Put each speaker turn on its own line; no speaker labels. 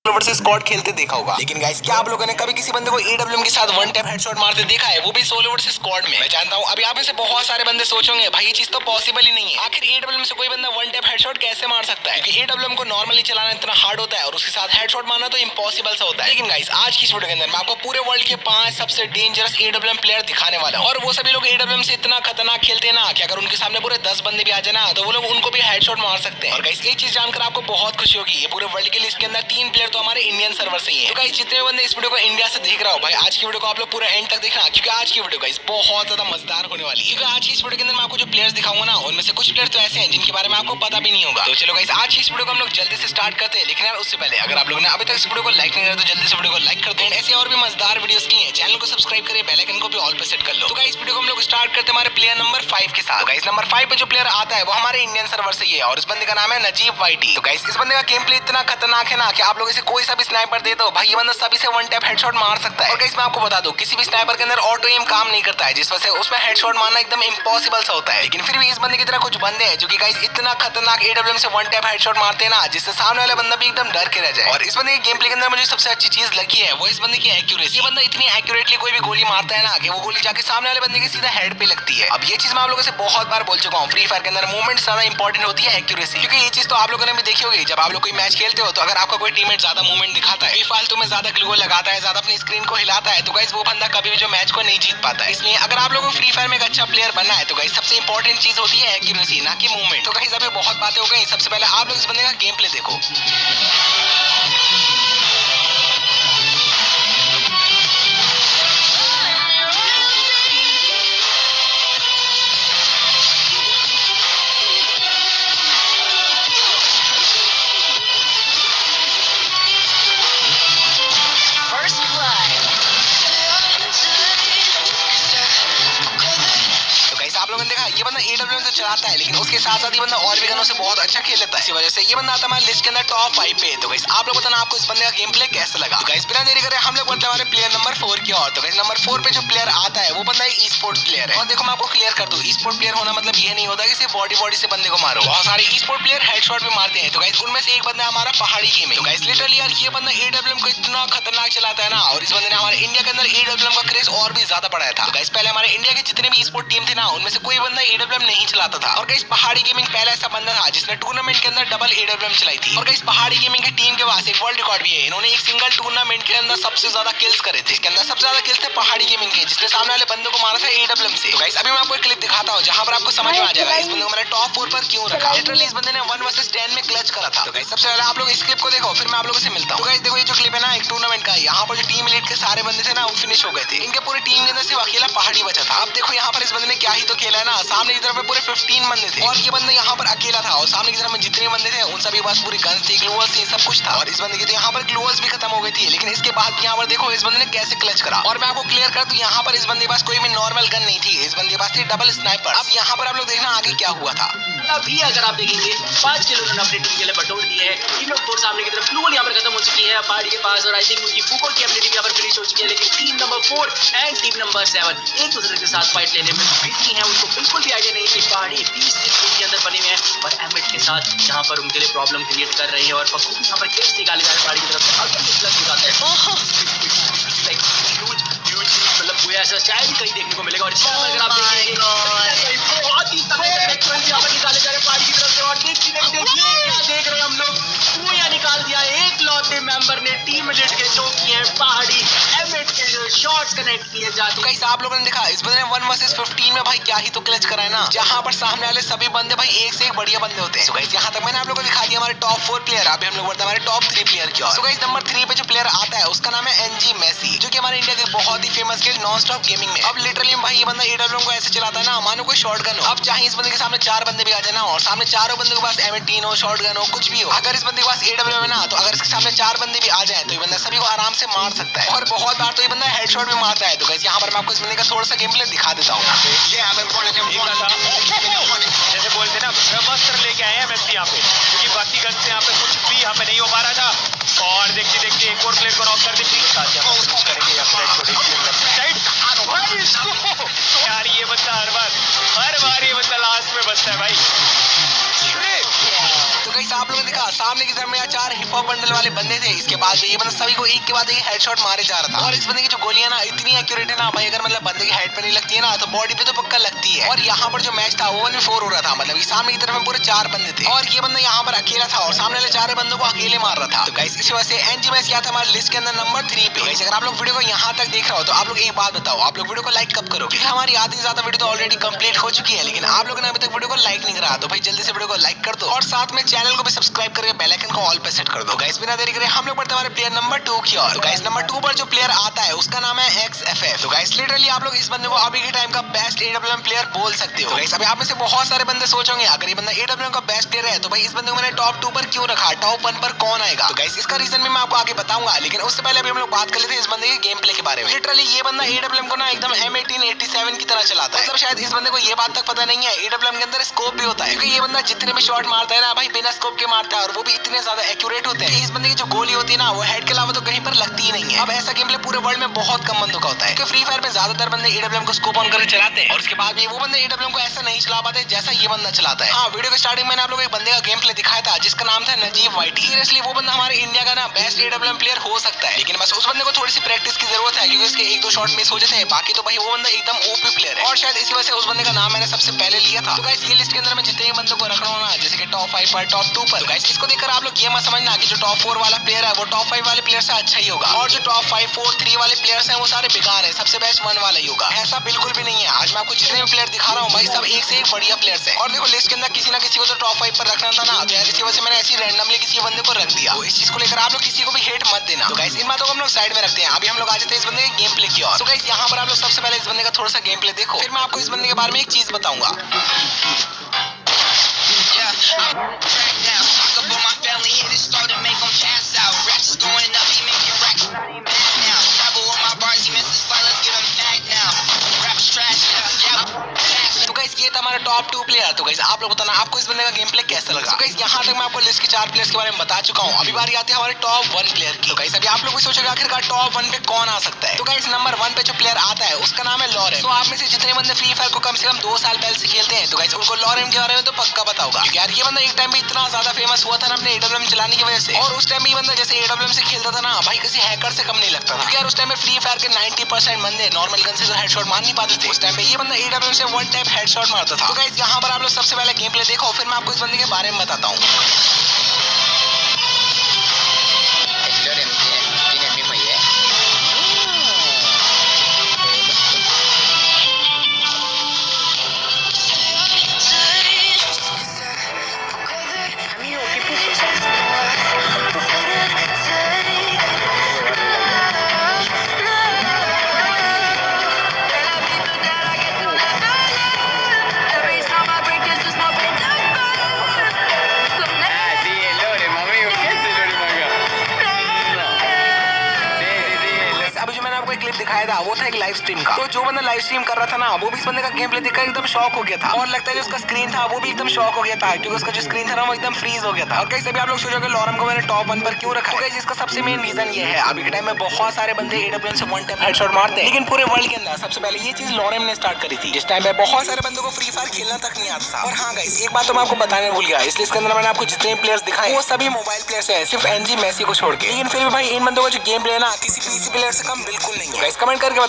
Versus squad खेलते देखा होगा, लेकिन गाइस क्या आप लोगों ने कभी किसी बंदे को एडब्ल्यूएम के साथ वन टैप हेडशॉट मारते देखा है, वो भी सोलो वर्सेस स्क्वाड में। मैं जानता हूं अभी आप में से बहुत सारे बंदे सोचोगे भाई ये चीज तो पॉसिबल ही नहीं है, आखिर एडब्ल्यूएम से कोई बंदा वन टैप हेडशॉट कैसे मार सकता है, क्योंकि एडब्ल्यूएम को नॉर्मली चलाना इतना हार्ड होता है और उसके साथ हेडशॉट मारना तो इम्पॉसिबल सा होता है। लेकिन गाइस आज की इस वीडियो के अंदर मैं आपको पूरे वर्ल्ड के 5 सबसे डेंजरस एडब्ल्यूएम प्लेयर दिखाने वाला हूं, और वो सभी लोग एडब्ल्यूएम से इतना खतरनाक खेलते हैं ना कि अगर उनके सामने पूरे 10 बंदे भी आ जाए ना तो वो लोग उनको भी हेडशॉट मार सकते हैं। और गाइस एक चीज जानकर आपको बहुत खुशी होगी, ये पूरे वर्ल्ड के लिस्ट के अंदर 3 प्लेयर तो हमारे इंडियन सर्वर से ही है। तो गाइस जितने बंदे इस वीडियो को इंडिया से देख रहा हो भाई आज की वीडियो को आप लोग पूरा एंड तक देखना, क्योंकि आज की वीडियो गाइस बहुत ज्यादा मजेदार होने वाली है। क्योंकि आज की इस वीडियो के अंदर मैं आपको जो प्लेयर्स दिखाऊंगा ना उनमें से कुछ प्लेयर तो ऐसे हैं जिनके बारे में आपको पता भी नहीं होगा। तो चलो गाइस आज की इस वीडियो को हम लोग जल्दी से स्टार्ट करते हैं, लेकिन यार उससे पहले अगर आप लोगों ने अभी तक इस वीडियो को लाइक नहीं किया तो जल्दी से वीडियो को लाइक कर दो। ऐसे और भी मजेदार वीडियोस के लिए चैनल को सब्सक्राइब करिए, बेल आइकन को भी ऑल पे सेट कर लो। तो गाइस वीडियो को हम लोग स्टार्ट करते हैं हमारे प्लेयर नंबर 5 के साथ। गाइस नंबर 5 पे जो प्लेयर आता है वो हमारे इंडियन सर्वर से ही है और इस बंदे का नाम है नजीब वाईटी। तो गाइस इस बंदे का गेम प्ले इतना खतरनाक है ना कि आप लोग इसे कोई सा भी स्नाइपर दे दो भाई ये बंदा सभी से वन टैप हेडशॉट मार सकता है। और गाइस मैं आपको बता दूं किसी भी स्नाइपर के अंदर ऑटो एम काम नहीं करता है, जिस वजह से उसमें हेडशॉट मारना एकदम इम्पॉसिबल सा होता है। लेकिन फिर भी इस बंदे की तरह कुछ बंदे हैं जो कि गाइस इतना खतरनाक एडब्ल्यूएम से वन टैप हेडशॉट मारते हैं ना जिससे सामने वाला बंदा भी एकदम डर के रह जाए। और इस बंदे के गेम प्ले के अंदर मुझे सबसे अच्छी चीज लगी है वो इस बंदे की एक्यूरेसी। ये बंदा इतनी एक्यूरेटली कोई भी गोली मारता है ना कि वो गोली जाके सामने वाले बंदे के सीधा हेड पे लगती है। अब ये चीज मैं आप लोगों से बहुत बार बोल चुका हूँ, फ्री फायर के अंदर मूवमेंट ज्यादा इंपॉर्टेंट होती है एक्यूरेसी, क्योंकि ये चीज तो आप लोगों ने भी देखी होगी जब आप लोग कोई मैच खेलते हो तो अगर आपका कोई टीममेट ज्यादा मूवमेंट दिखाता है, फालतू में ज्यादा ग्लू लगाता है, ज्यादा अपनी स्क्रीन को हिलाता है, तो गाइस वो बंदा कभी भी जो मैच को नहीं जीत पाता है। इसलिए अगर आप लोगों को फ्री फायर में एक अच्छा प्लेयर बनना है तो गाइस सबसे इंपॉर्टेंट चीज होती है एक्यूरेसी, ना कि मूवमेंट। तो गाइस अभी बहुत बातें हो गई, सबसे पहले आप लोग इस बंदे का गेम प्ले देखो। आप लोगों ने देखा ये बंदा एडब्ल्यूएम तो चलाता है लेकिन उसके साथ साथ ये बंदा और भी गनों से बहुत अच्छा खेल लेता है, इसी वजह से ये बंदा आता है हमारे लिस्ट के अंदर टॉप 5 पे। तो गाइस आप लोग बताना आपको इस बंदे का गेम प्ले कैसा लगा। तो गाइस बिना देरी करे हम लोग बढ़ते हैं हमारे प्लेयर नंबर 4 की ओर। तो गाइस नंबर 4 पे जो प्लेयर आता है वो बंदा ई स्पोर्ट प्लेयर है। और देखो मैं आपको क्लियर कर दूं, ई स्पोर्ट प्लेयर होना मतलब ये नहीं होता कि सिर्फ बॉडी से बंदे को मारो, बहुत सारे ई स्पोर्ट प्लेयर हेडशॉट भी मारते हैं। तो गाइस उनमें से एक बंदा है हमारा पहाड़ी गेम है। तो गाइस लिटरली यार ये बंदा एडब्ल्यूएम को इतना खतरनाक चलाता है ना, और इस बंदे ने हमारे इंडिया के अंदर एडब्ल्यूएम का क्रेज और भी ज्यादा बढ़ाया था। तो गाइस पहले हमारे इंडिया के जितने भी ई स्पोर्ट टीम थे ना उनमें से कोई बंदा एडब्ल्यूएम नहीं चलाता था, और गाइस पहाड़ी गेमिंग पहला ऐसा बंदा था जिसने टूर्नामेंट के अंदर डबल एडब्ल्यूएम चलाई थी। और गाइस पहाड़ी गेमिंग की टीम के पास एक वर्ल्ड रिकॉर्ड भी है, इन्होंने एक सिंगल टूर्नामेंट के अंदर सबसे ज्यादा किल्स करे थे। इसके अंदर सबसे ज्यादा किल्स थे पहाड़ी गेमिंग के, जिसने सामने वाले बंदे को मारा था एडब्ल्यूएम से। तो गाइस अभी मैं आपको एक क्लिप दिखाता हूं जहां पर आपको समझ में आ जाएगा इस बंदे को मैंने टॉप 4 पर क्यों रखा। लिटरली इस बंदे ने 1 वर्सेस 10 में क्लच करा था। तो गाइस सबसे पहले आप लोग इस क्लिप को देखो, फिर मैं आप लोगों से मिलता हूं। तो गाइस देखो ये जो क्लिप है ना एक टूर्नामेंट का, यहाँ पर जो टीम लीड के सारे बंदे थे ना वो फिनिश हो गए थे, इनके पूरी टीम के अंदर सिर्फ अकेला पहाड़ी बचा था। अब देखो यहाँ पर इस बंदे ने क्या ही तो खेला है ना, सामने की तरफ में पूरे 15 बंदे थे और ये बंदा यहाँ पर अकेला था, और सामने की तरफ में जितने बंदे थे उन सभी के पास पूरी गन्स थी, ग्लूअल्स थी, सब कुछ था। और इस बंदे की तो यहाँ पर ग्लूअल्स भी खत्म हो गई थी, लेकिन इसके बाद यहाँ पर देखो इस बंदे ने कैसे क्लच करा। और मैं आपको क्लियर कर दूं यहाँ पर इस बंदे के पास कोई भी नॉर्मल गन नहीं थी, इस बंदे के पास थी डबल स्नाइपर। अब यहाँ पर आप लोग देखना आगे क्या हुआ था।
अभी अगर आप देखेंगे 5 किलो उन्होंने अपनी टीम के लिए बटोर दिए हैं। टीम नंबर 4 सामने की तरफ ग्लूअल यहाँ पर खत्म हो चुकी है पहाड़ी के पास, और आई थिंक उनकी बुको की एबिलिटी यहाँ पर फिनिश हो चुकी है। लेकिन team number 4 and team number 7 एक दूसरे के साथ फाइट लेने में बिजी हैं, उनको बिल्कुल भी आइडिया नहीं कि पहाड़ी 20 दिन के अंदर बने हुए हैं और एमिट के साथ जहाँ पर उनके लिए प्रॉब्लम क्रिएट कर रहे हैं। और पप्पू यहाँ पर केस निकाले जा रहे हैं पहाड़ी की तरफ से, अगर निकलत हो जाता है मतलब कोई ऐसा शायद ही कहीं देखने को मिलेगा। और अगर आप देखेंगे बहुत ही यहाँ पर निकाले जा रहे हैं पहाड़ी की तरफ से, और देखिए क्या देख रहे हैं हम लोग, कुएं निकाल दिया एक लौटे मेंबर ने टीम लीड के जो किए हैं पहाड़ी एमिट के जो शॉट्स कनेक्ट किए जाते हैं।
गाइस आप लोगों ने देखा इस बंदे ने 1 वर्सेस 15 में भाई क्या ही तो क्लच करा है ना, जहां पर सामने वाले सभी बंदे भाई एक से एक बढ़िया बंदे होते हैं। सो गाइस यहां तक मैंने आप लोगों को दिखा दिया हमारे टॉप 4 प्लेयर। अभी हम लोग बढ़ते हैं हमारे टॉप 3 प्लेयर की ओर। सो गाइस नंबर 3 पे जो प्लेयर आता है उसका नाम है एनजी मेसी, जो कि हमारे इंडिया के बहुत ही फेमस खेल नॉन स्टॉप गेमिंग में। अब लिटरली भाई ये बंदा एडब्ल्यूएम को ऐसे चलाता है ना मानो कोई शॉटगन हो। अब चाहे इस बंदे के सामने 4 बंदे भी आ जाए ना और सामने चारों बंदे के पास M18 हो, शॉटगन हो, कुछ भी हो, अगर इस बंदे के पास एडब्ल्यूएम है ना तो अगर इसके सामने 4 बंदे भी आ जाए तो ये बंदा सभी को आराम से मार सकता है, और बहुत बार तो ये बंदा हेडशॉट भी मारता है। तो गाइस यहाँ पर मैं आपको इस बंदे का थोड़ा सा गेम प्ले दिखा देता हूँ।
जैसे बोलते ना ब्रह्मास्त्र लेके आए हैं मेसी यहाँ पे, क्योंकि बाकी गन से यहाँ पे कुछ भी यहाँ पे नहीं हो पा रहा था। और देखिए देखिए एक और प्लेयर को नॉक कर दी करेंगे यार, ये बंदा हर बार ये बंदा लास्ट में बचता है भाई।
तो गाइस आप लोगों ने देखा सामने की तरफ में 4 हिप हॉप बंडल वाले बंदे थे। इसके बाद ये बंदा सभी को एक के बाद एक हेडशॉट मारे जा रहा था। और इस बंदे की जो गोलियां ना इतनी एक्यूरेट है ना भाई, अगर मतलब बंदे की हेड पे नहीं लगती है ना तो बॉडी पे तो पक्का लगती है। और यहाँ पर जो मैच था वो 1v4 हो रहा था, मतलब सामने की तरफ में पूरे 4 बंदे थे और ये बंदा यहाँ पर अकेला था और सामने वाले 4 बंदों को अकेले मार रहा था। तो गाइस इसी वजह से एनजी मैच क्या था हमारे लिस्ट के अंदर नंबर 3 पे। गाइस अगर आप लोग वीडियो को यहाँ तक देख रहे हो तो आप लोग एक बात बताओ, आप लोग वीडियो को लाइक कब करोगे? हमारी आधी से ज्यादा वीडियो तो ऑलरेडी कंप्लीट हो चुकी है, लेकिन आप लोगों ने अभी तक वीडियो को लाइक नहीं करा, तो भाई जल्दी से वीडियो को लाइक कर दो और साथ में चैनल को भी सब्सक्राइब करके बेल आइकन को ऑल पे सेट कर दो। गाइस बिना देरी करे हम लोग बढ़ते हमारे प्लेयर नंबर 2 की ओर। तो गाइस नंबर 2 पर जो प्लेयर आता है उसका नाम है XFF। तो गाइस लिटरली आप लोग इस बंदे को अभी के टाइम का बेस्ट AWM प्लेयर बोल सकते हो। गाइस अभी आप में से बहुत सारे बंदे सोचोगे अगर ये बंदा AWM का बेस्ट प्लेयर है तो भाई इस बंदे को मैंने टॉप 2 पर क्यों रखा, टॉप 1 पर कौन आएगा? तो गाइस इसका रीजन भी मैं आपको आगे बताऊंगा, लेकिन उससे पहले अभी हम लोग बात कर लेते हैं इस बंदे के गेम प्ले के बारे में। लिटरली ये बंदा AWM को ना एकदम M1887 की तरह चलाता है। मतलब शायद इस बंदे को ये बात तक पता नहीं है AWM के अंदर स्कोप भी होता है, क्योंकि ये बंदा जितने भी शॉट मारता है ना भाई बिना स्कोप के मारता है और वो भी इतने ज्यादा एक्यूरेट होते हैं। इस बंदे की जो गोली होती है ना वो हेड के अलावा तो कहीं पर लगती ही नहीं है। अब ऐसा गेम प्ले पूरे वर्ल्ड में बहुत कम बंदों का होता है, क्योंकि फ्री फायर में ज्यादातर बंदे AWM को स्कोप ऑन करके चलाते हैं और उसके बाद भी वो बंदे AWM को ऐसा नहीं चला पाते जैसा ये बंदा चलाता है। हाँ, वीडियो के स्टार्टिंग में मैंने आप लोगों को एक बंदे का गेम प्ले दिखाया था जिसका नाम था नजीब वाइटी। सीरियसली वो बंदा हमारे इंडिया का ना बेस्ट AWM प्लेयर हो सकता है, लेकिन बस उस बंदे को थोड़ी सी प्रैक्टिस की जरूरत है, क्योंकि उसके 1-2 शॉट मिस हो जाते हैं, बाकी तो भाई वो बंदा एकदम ओपी प्लेयर है और शायद इसी वजह से उस बंदे का नाम मैंने सबसे पहले लिया था। तो गाइस ये लिस्ट के अंदर मैं जितने बंदों को रख रहा हूँ ना, जैसे कि टॉप 5 पर, टॉप 2 पर, तो गाइस इसको देखकर आप लोग ये मत समझना कि जो टॉप 4 वाला प्लेयर है वो टॉप 5 वाले प्लेयर से अच्छा ही होगा और जो टॉप 5, 4, 3 वाले प्लेयर्स हैं वो सारे बेकार हैं, सबसे बेस्ट 1 वाला ही होगा। ऐसा बिल्कुल भी नहीं है। आज मैं आपको जितने भी प्लेयर दिखा रहा हूँ भाई सब एक से एक बढ़िया प्लेयर्स हैं। और देखो लिस्ट के अंदर किसी ना किसी को तो टॉप 5 पर रखना था ना, तो यार इसी वजह से मैंने ऐसी रैंडमली किसी बंदे को रख दिया। तो इस चीज को लेकर आप लोग किसी को भी हेट मत देना। तो गाइस इन बातों को हम लोग साइड में रखते हैं, अभी हम लोग आ जाते हैं इस बंदे के गेम प्ले की ओर। तो गाइस यहाँ पर आप लोग सबसे पहले इस बंदे का थोड़ा सा गेम प्ले देखो, फिर मैं आपको इस बंदे के बारे में एक चीज बताऊंगा। तो गाइस ये था हमारा टॉप 2 प्लेयर। तो गाइस आप लोग बताना आपको इस बंदे का गेम प्ले कैसा लगा। तो गाइस यहाँ तक मैं आपको लिस्ट के 4 प्लेयर्स के बारे में बता चुका हूँ, अभी बारी आती है हमारे टॉप 1 प्लेयर की। तो गाइस अभी आप लोग भी सोचोगे आखिरकार टॉप 1 पे कौन आ सकता है। तो गाइस नंबर 1 पे जो प्लेयर आता है उसका नाम है लॉरेन। तो आप में से जितने बंदे फ्री फायर को कम से कम 2 साल पहले से खेलते हैं तो गाइस उनको लॉरेन के बारे में तो पक्का पता होगा, क्योंकि यार ये बंदा एक टाइम पे इतना ज्यादा फेमस हुआ था ना अपने AWM चलाने की वजह से। और उस टाइम ये बंदा जैसे AWM से खेलता था ना भाई किसी हैकर से कम नहीं लगता था, क्योंकि यार उस टाइम में फ्री फायर के 90% बंदे नॉर्मल गन से तो हेडशॉट मार नहीं पाते थे। उस टाइम पे ये बंदा AWM से 1 टैप हेडशॉट मारता था। तो गाइस यहाँ पर आप लोग सबसे पहले गेम प्ले देखो, फिर मैं आपको इस बंदे के बारे में बताता हूँ। क्लिप दिखाया था वो था एक लाइव स्ट्रीम का। तो जो बंदा लाइव स्ट्रीम कर रहा था ना वो भी इस बंदे का गेम प्ले देखकर एकदम शॉक हो गया था और लगता है जो उसका स्क्रीन था वो भी एकदम शॉक हो गया था, क्योंकि उसका जो स्क्रीन था ना वो एकदम फ्रीज हो गया था। और गाइस अभी आप लोग सोचोगे लॉरेन को मैंने टॉप 1 पर क्यों रखा है। तो गाइस इसका सबसे मेन रीजन ये है, अभी के टाइम में बहुत सारे बंदे AWM से 1 टैप हेडशॉट मारते हैं, लेकिन पूरे वर्ल्ड के अंदर सबसे पहले ये चीज लॉरेन ने स्टार्ट करी थी, जिस टाइम पे बहुत सारे बंदों को फ्री फायर खेलना तक नहीं आता था। और हाँ गाइस एक बात तो मैं आपको बताने भूल गया, इस लिस्ट के अंदर मैंने आपको जितने प्लेयर्स दिखाए वो सभी मोबाइल प्लेयर्स हैं, सिर्फ एनजी मेसी को छोड़ के। लेकिन फिर भी भाई इन बंदों का जो गेम प्ले है ना किसी PC प्लेयर से कम बिल्कुल नहीं है। गाइस कमेंट करके